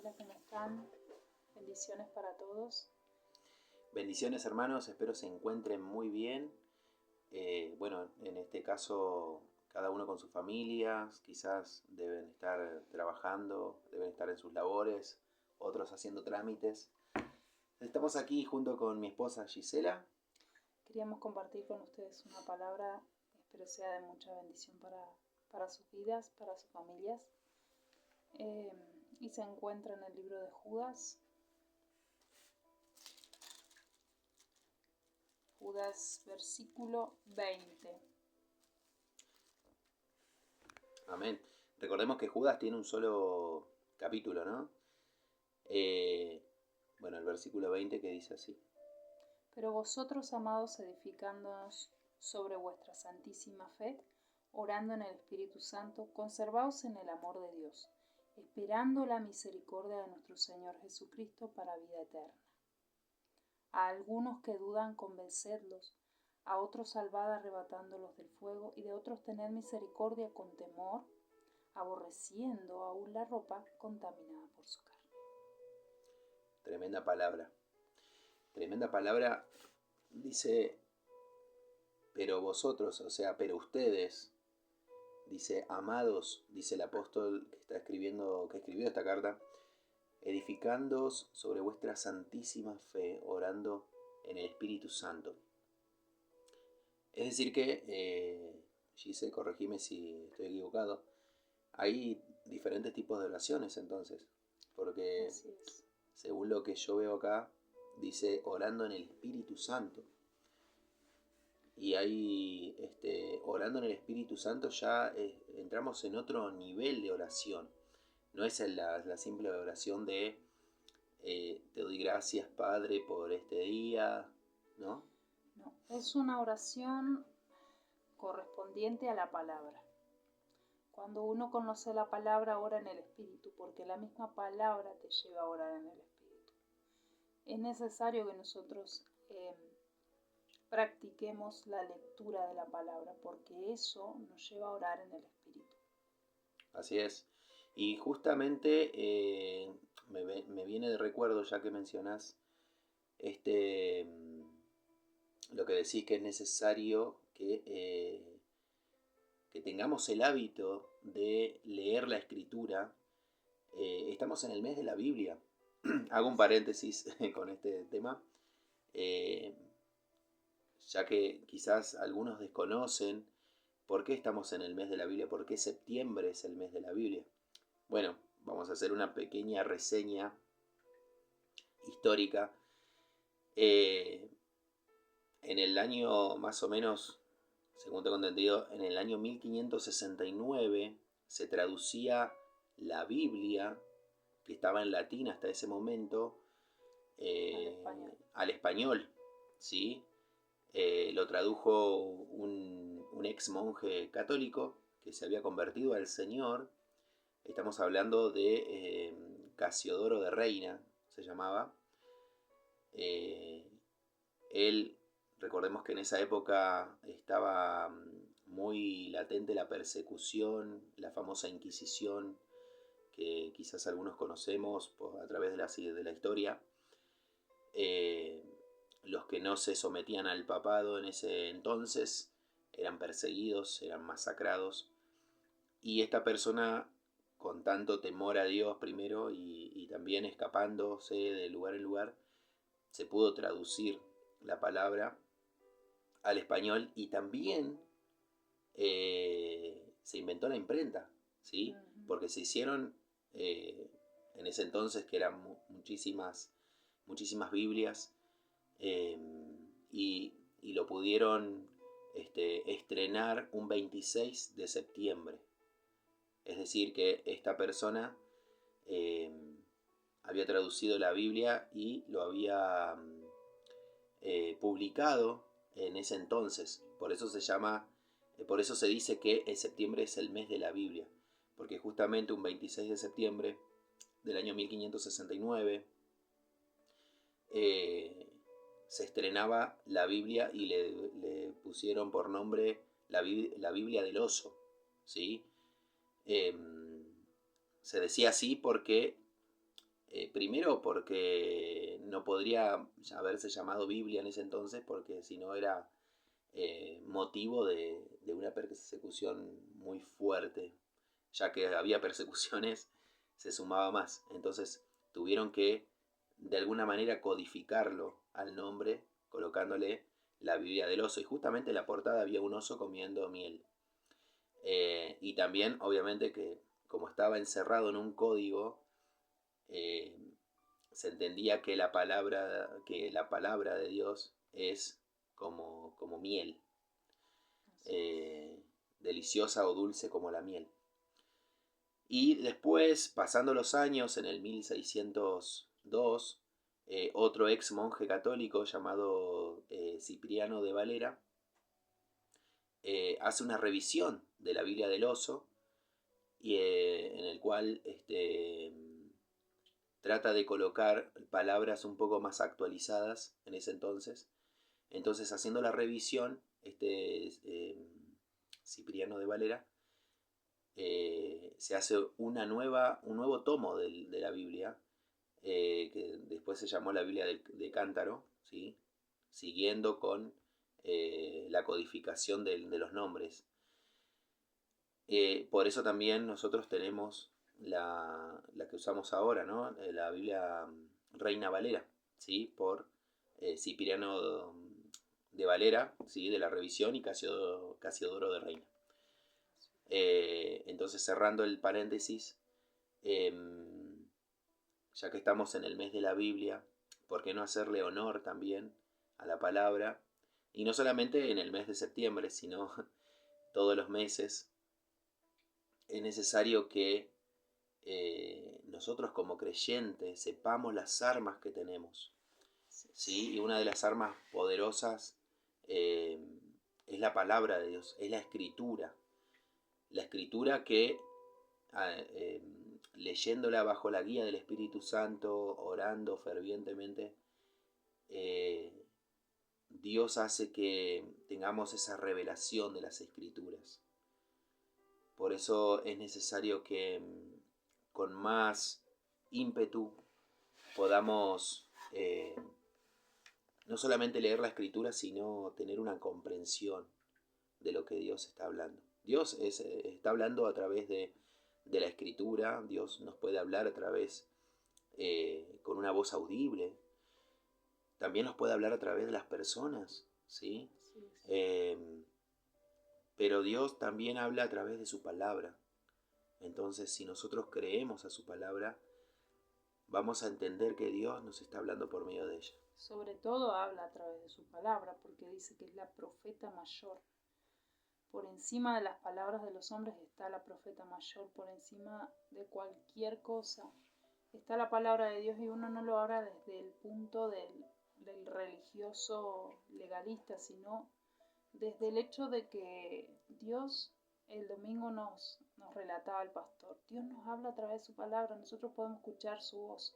Hola, ¿cómo están? Bendiciones para todos. Bendiciones hermanos, espero se encuentren muy bien. Bueno, en este caso cada uno con sus familias, quizás deben estar trabajando, deben estar en sus labores, otros haciendo trámites. Estamos aquí junto con mi esposa Gisela. Queríamos compartir con ustedes una palabra, espero sea de mucha bendición para sus vidas, para sus familias. Y se encuentra en el libro de Judas. Judas, versículo 20. Amén. Recordemos que Judas tiene un solo capítulo, ¿no? Bueno, el versículo 20 que dice así. Pero vosotros, amados, edificándonos sobre vuestra santísima fe, orando en el Espíritu Santo, conservaos en el amor de Dios, esperando la misericordia de nuestro Señor Jesucristo para vida eterna. A algunos que dudan, convencedlos; a otros salvad arrebatándolos del fuego, y de otros tened misericordia con temor, aborreciendo aún la ropa contaminada por su carne. Tremenda palabra. Tremenda palabra. Dice, pero vosotros, o sea, pero ustedes, dice, amados, dice el apóstol que escribió esta carta, edificándoos sobre vuestra santísima fe, orando en el Espíritu Santo. Es decir que, Gise, corregime si estoy equivocado, hay diferentes tipos de oraciones entonces, porque Así es. según lo que yo veo acá, dice orando en el Espíritu Santo. Y ahí, orando en el Espíritu Santo, ya entramos en otro nivel de oración. No es la simple oración de te doy gracias, Padre, por este día, ¿no? No, es una oración correspondiente a la palabra. Cuando uno conoce la palabra, ora en el Espíritu, porque la misma palabra te lleva a orar en el Espíritu. Es necesario que nosotros practiquemos la lectura de la palabra, porque eso nos lleva a orar en el Espíritu. Así es. Y justamente me viene de recuerdo, ya que mencionás, lo que decís que es necesario que tengamos el hábito de leer la Escritura. Estamos en el mes de la Biblia. Hago un paréntesis con este tema, eh, ya que quizás algunos desconocen por qué estamos en el mes de la Biblia, por qué septiembre es el mes de la Biblia. Bueno, vamos a hacer una pequeña reseña histórica. En el año más o menos, según tengo entendido, en el año 1569 se traducía la Biblia, que estaba en latín hasta ese momento, al español, ¿sí? Lo tradujo un ex monje católico que se había convertido al Señor. Estamos hablando de Casiodoro de Reina, se llamaba. Él, recordemos que en esa época estaba muy latente la persecución, la famosa Inquisición, que quizás algunos conocemos a través de la historia. Los que no se sometían al papado en ese entonces eran perseguidos, eran masacrados. Y esta persona, con tanto temor a Dios primero y también escapándose de lugar en lugar, se pudo traducir la palabra al español y también se inventó la imprenta, ¿sí? Porque se hicieron en ese entonces, que eran muchísimas Biblias, y lo pudieron estrenar un 26 de septiembre. Es decir, que esta persona había traducido la Biblia y lo había publicado en ese entonces. Por eso por eso se dice que septiembre es el mes de la Biblia, porque justamente un 26 de septiembre del año 1569 se estrenaba la Biblia y le pusieron por nombre la Biblia del oso, ¿sí? Se decía así porque Primero porque no podría haberse llamado Biblia en ese entonces, porque si no era motivo de una persecución muy fuerte. Ya que había persecuciones, se sumaba más. Entonces tuvieron que de alguna manera codificarlo al nombre, colocándole la Biblia del oso. Y justamente en la portada había un oso comiendo miel. Y también, obviamente, que como estaba encerrado en un código, eh, se entendía que la palabra de Dios es como miel, deliciosa o dulce como la miel. Y después, pasando los años, en el 1602, otro ex monje católico llamado Cipriano de Valera hace una revisión de la Biblia del Oso, y en el cual trata de colocar palabras un poco más actualizadas en ese entonces. Entonces, haciendo la revisión, Cipriano de Valera se hace un nuevo tomo de la Biblia, que después se llamó la Biblia de Cántaro, ¿sí? Siguiendo con la codificación de los nombres. Por eso también nosotros tenemos la que usamos ahora, ¿no? La Biblia Reina Valera, ¿sí? Por Cipriano de Valera, ¿sí? De la revisión, y Casiodoro de Reina. Entonces, cerrando el paréntesis, ya que estamos en el mes de la Biblia, ¿por qué no hacerle honor también a la palabra? Y no solamente en el mes de septiembre, sino todos los meses. Es necesario que nosotros como creyentes sepamos las armas que tenemos, ¿sí? Y una de las armas poderosas es la palabra de Dios, es la escritura. La escritura que leyéndola bajo la guía del Espíritu Santo, orando fervientemente, Dios hace que tengamos esa revelación de las Escrituras. Por eso es necesario que con más ímpetu podamos no solamente leer la Escritura, sino tener una comprensión de lo que Dios está hablando. Dios está hablando a través de la Escritura. Dios nos puede hablar a través con una voz audible. También nos puede hablar a través de las personas, ¿sí? Sí. Pero Dios también habla a través de su palabra. Entonces, si nosotros creemos a su palabra, vamos a entender que Dios nos está hablando por medio de ella. Sobre todo habla a través de su palabra, porque dice que es la profeta mayor. Por encima de las palabras de los hombres está la profeta mayor, por encima de cualquier cosa está la palabra de Dios, y uno no lo habla desde el punto del religioso legalista, sino desde el hecho de que Dios, el domingo nos relataba el pastor, Dios nos habla a través de su palabra, nosotros podemos escuchar su voz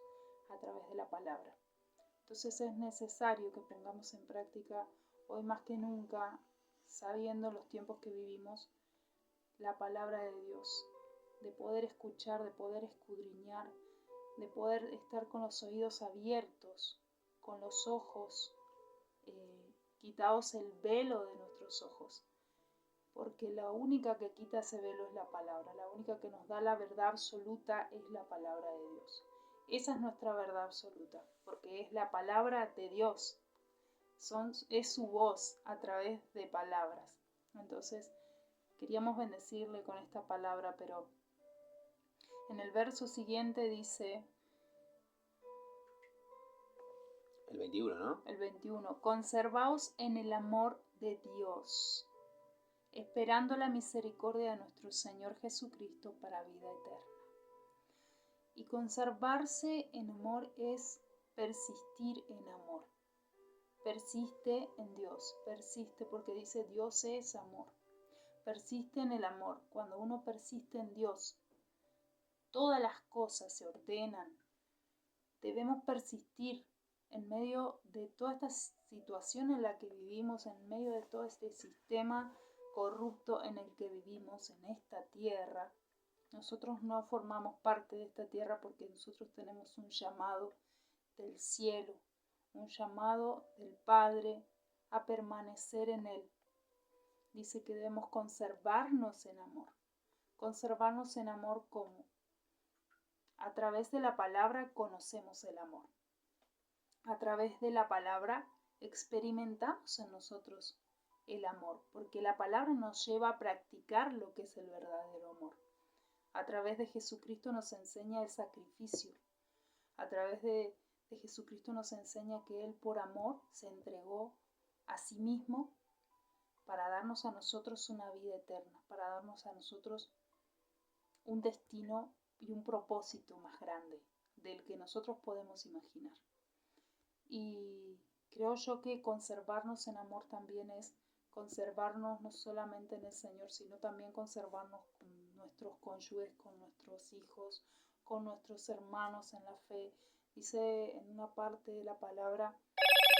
a través de la palabra. Entonces es necesario que pongamos en práctica hoy más que nunca, sabiendo los tiempos que vivimos, la palabra de Dios, de poder escuchar, de poder escudriñar, de poder estar con los oídos abiertos, con los ojos quitados el velo de nuestros ojos, porque la única que quita ese velo es la palabra, la única que nos da la verdad absoluta es la palabra de Dios. Esa es nuestra verdad absoluta, porque es la palabra de Dios, es su voz a través de palabras. Entonces, queríamos bendecirle con esta palabra, pero en el verso siguiente dice... El 21, ¿no? El 21. Conservaos en el amor de Dios, esperando la misericordia de nuestro Señor Jesucristo para vida eterna. Y conservarse en amor es persistir en amor. Persiste en Dios, persiste porque dice Dios es amor. Persiste en el amor. Cuando uno persiste en Dios, todas las cosas se ordenan. Debemos persistir en medio de toda esta situación en la que vivimos, en medio de todo este sistema corrupto en el que vivimos en esta tierra, Nosotros no formamos parte de esta tierra porque nosotros tenemos un llamado del cielo, un llamado del Padre a permanecer en Él. Dice que debemos conservarnos en amor. Conservarnos en amor como a través de la palabra conocemos el amor. A través de la palabra experimentamos en nosotros el amor, porque la palabra nos lleva a practicar lo que es el verdadero amor. A través de Jesucristo nos enseña el sacrificio. A través de Jesucristo nos enseña que Él por amor se entregó a sí mismo para darnos a nosotros una vida eterna, para darnos a nosotros un destino y un propósito más grande del que nosotros podemos imaginar. Y creo yo que conservarnos en amor también es conservarnos no solamente en el Señor, sino también conservarnos con nuestros cónyuges, con nuestros hijos, con nuestros hermanos en la fe. Dice en una parte de la palabra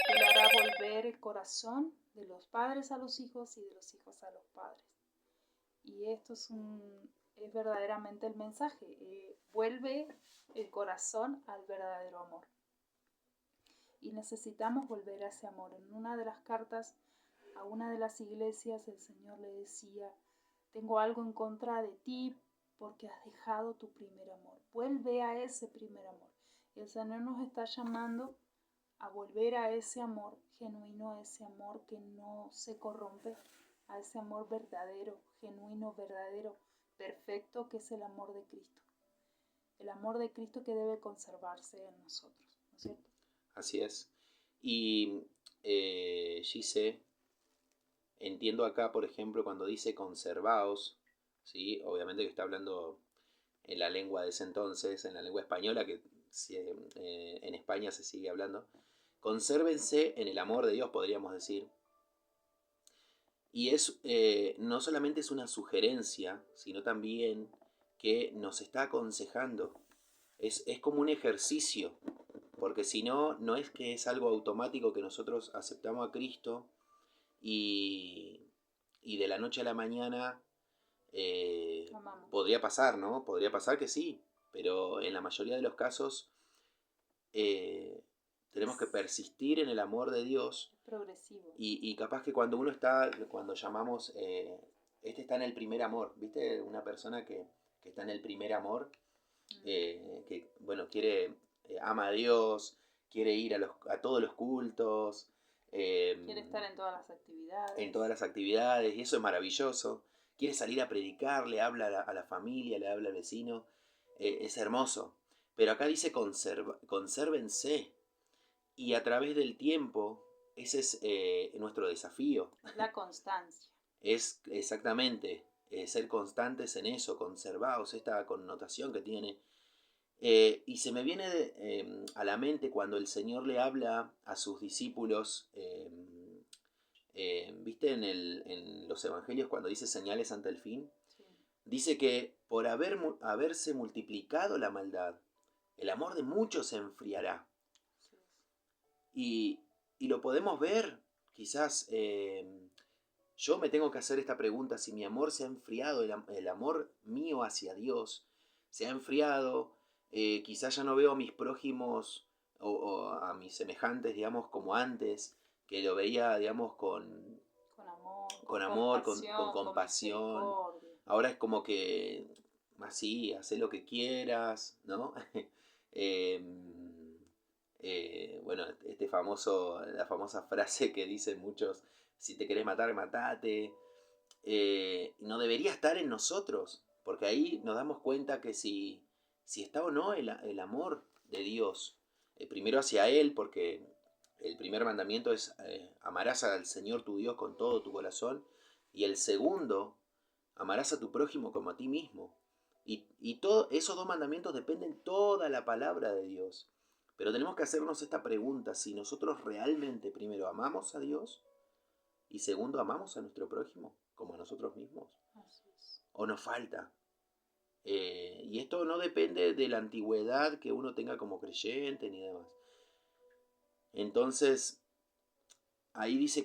que le hará volver el corazón de los padres a los hijos y de los hijos a los padres. Y esto es verdaderamente el mensaje. Vuelve el corazón al verdadero amor. Y necesitamos volver a ese amor. En una de las cartas a una de las iglesias el Señor le decía: tengo algo en contra de ti porque has dejado tu primer amor. Vuelve a ese primer amor. Y el Señor nos está llamando a volver a ese amor genuino, a ese amor que no se corrompe, a ese amor verdadero, genuino, verdadero, perfecto, que es el amor de Cristo. El amor de Cristo que debe conservarse en nosotros, ¿no es cierto? Así es. Y Gise, entiendo acá, por ejemplo, cuando dice conservaos, ¿sí? Obviamente que está hablando en la lengua de ese entonces, en la lengua española, que en España se sigue hablando. Consérvense en el amor de Dios, podríamos decir. Y es no solamente es una sugerencia, sino también que nos está aconsejando. Es como un ejercicio, porque si no, no es que es algo automático que nosotros aceptamos a Cristo y de la noche a la mañana podría pasar, ¿no? Podría pasar que sí, pero en la mayoría de los casos tenemos que persistir en el amor de Dios. Progresivo. Y capaz que cuando uno está, cuando llamamos, este está en el primer amor, ¿viste? Una persona que está en el primer amor, que, bueno, ama a Dios, quiere ir a todos los cultos. Quiere estar en todas las actividades. En todas las actividades, y eso es maravilloso. Quiere salir a predicar, le habla a la familia, le habla al vecino. Es hermoso. Pero acá dice consérvense. Y a través del tiempo, ese es nuestro desafío. La constancia. Es exactamente ser constantes en eso, conservados, esta connotación que tiene. Y se me viene a la mente cuando el Señor le habla a sus discípulos, ¿viste en los evangelios cuando dice señales ante el fin? Sí. Dice que por haberse multiplicado la maldad, el amor de muchos se enfriará. Sí. Y lo podemos ver, quizás yo me tengo que hacer esta pregunta: si mi amor se ha enfriado, el amor mío hacia Dios se ha enfriado, quizás ya no veo a mis prójimos o a mis semejantes, digamos, como antes, que lo veía, digamos, con amor, con compasión. Ahora es como que, así, haz lo que quieras, ¿no? Bueno, la famosa frase que dicen muchos: si te querés matar, matate. No debería estar en nosotros, porque ahí nos damos cuenta que si está o no el amor de Dios, primero hacia Él, porque el primer mandamiento es amarás al Señor tu Dios con todo tu corazón, y el segundo, amarás a tu prójimo como a ti mismo. Y todos esos dos mandamientos dependen toda la palabra de Dios. Pero tenemos que hacernos esta pregunta: si nosotros realmente primero amamos a Dios y segundo amamos a nuestro prójimo como a nosotros mismos. Así es. O nos falta. Y esto no depende de la antigüedad que uno tenga como creyente ni demás. Entonces, ahí dice